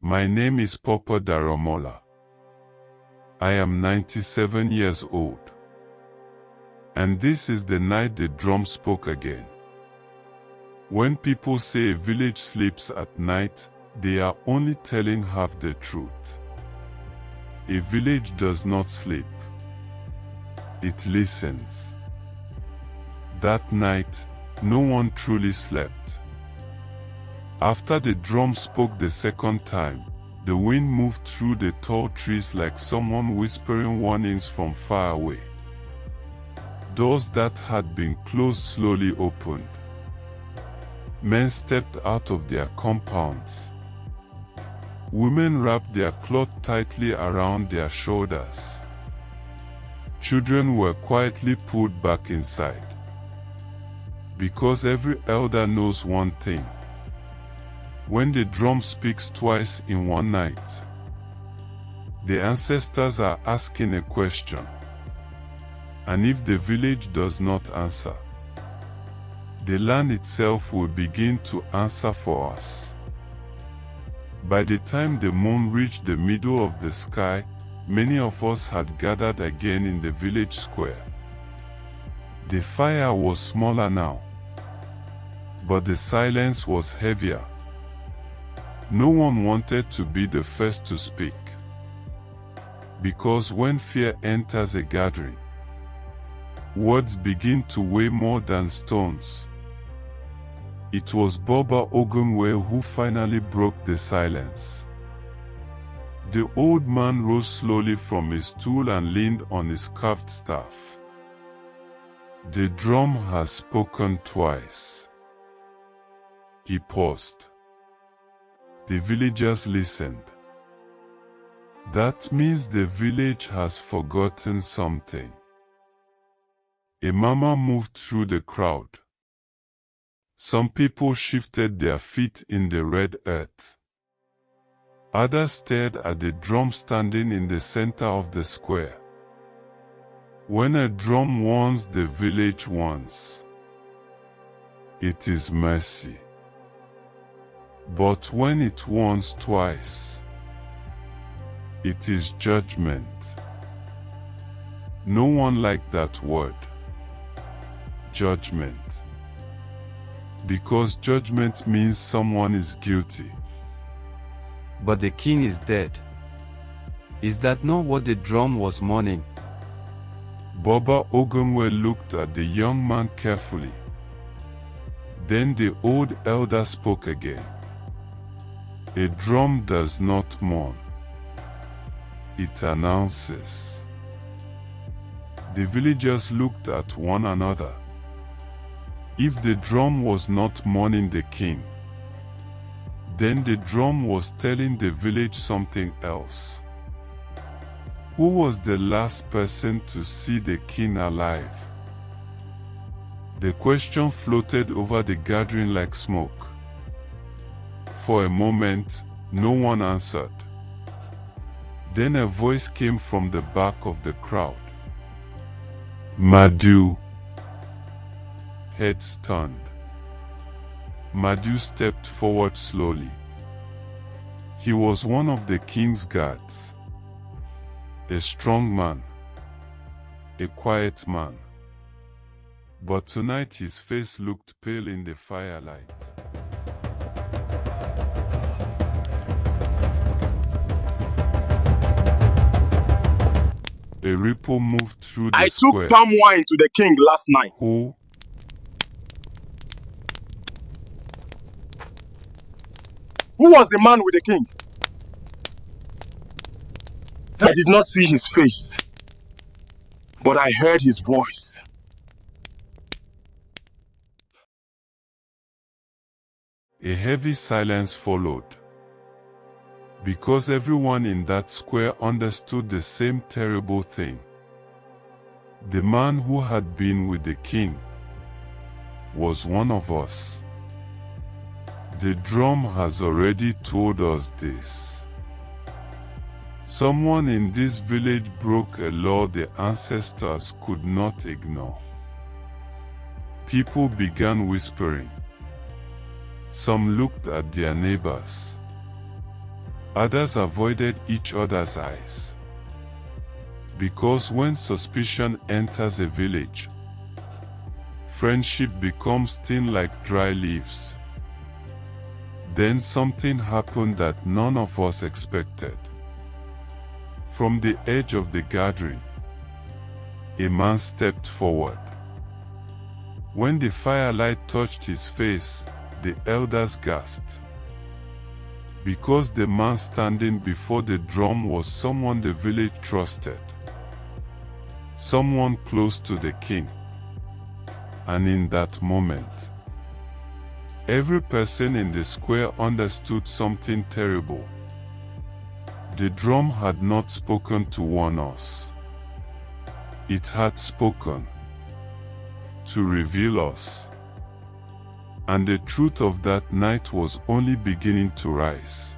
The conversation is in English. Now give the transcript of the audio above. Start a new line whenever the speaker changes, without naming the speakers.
My name is Papa Daramola. I am 97 years old. And this is the night the drum spoke again. When people say a village sleeps at night, they are only telling half the truth. A village does not sleep. It listens. That night, no one truly slept. After the drum spoke the second time, the wind moved through the tall trees like someone whispering warnings from far away. Doors that had been closed slowly opened. Men stepped out of their compounds. Women wrapped their cloth tightly around their shoulders. Children were quietly pulled back inside. Because every elder knows one thing. When the drum speaks twice in one night, the ancestors are asking a question. And if the village does not answer, the land itself will begin to answer for us. By the time the moon reached the middle of the sky, many of us had gathered again in the village square. The fire was smaller now, but the silence was heavier. No one wanted to be the first to speak. Because when fear enters a gathering, words begin to weigh more than stones. It was Baba Ogunwe who finally broke the silence. The old man rose slowly from his stool and leaned on his carved staff. The drum has spoken twice. He paused. The villagers listened. That means the village has forgotten something. A murmur moved through the crowd. Some people shifted their feet in the red earth. Others stared at the drum standing in the center of the square. When a drum warns the village once, it is mercy. But when it warns twice, it is judgment. No one liked that word. Judgment. Because judgment means someone is guilty.
But the king is dead. Is that not what the drum was mourning?
Baba Ogunwe looked at the young man carefully. Then the old elder spoke again. A drum does not mourn. It announces. The villagers looked at one another. If the drum was not mourning the king, then the drum was telling the village something else. Who was the last person to see the king alive? The question floated over the gathering like smoke. For a moment, no one answered. Then a voice came from the back of the crowd. Madu. Heads turned. Madu stepped forward slowly. He was one of the king's guards. A strong man. A quiet man. But tonight his face looked pale in the firelight. A ripple moved through the square.
I took palm wine to the king last night.
Who?
Who was the man with the king? I did not see his face, but I heard his voice.
A heavy silence followed. Because everyone in that square understood the same terrible thing. The man who had been with the king was one of us. The drum has already told us this. Someone in this village broke a law the ancestors could not ignore. People began whispering. Some looked at their neighbors. Others avoided each other's eyes. Because when suspicion enters a village, friendship becomes thin like dry leaves. Then something happened that none of us expected. From the edge of the gathering, a man stepped forward. When the firelight touched his face, the elders gasped. Because the man standing before the drum was someone the village trusted. Someone close to the king. And in that moment, every person in the square understood something terrible. The drum had not spoken to warn us. It had spoken to reveal us. And the truth of that night was only beginning to rise.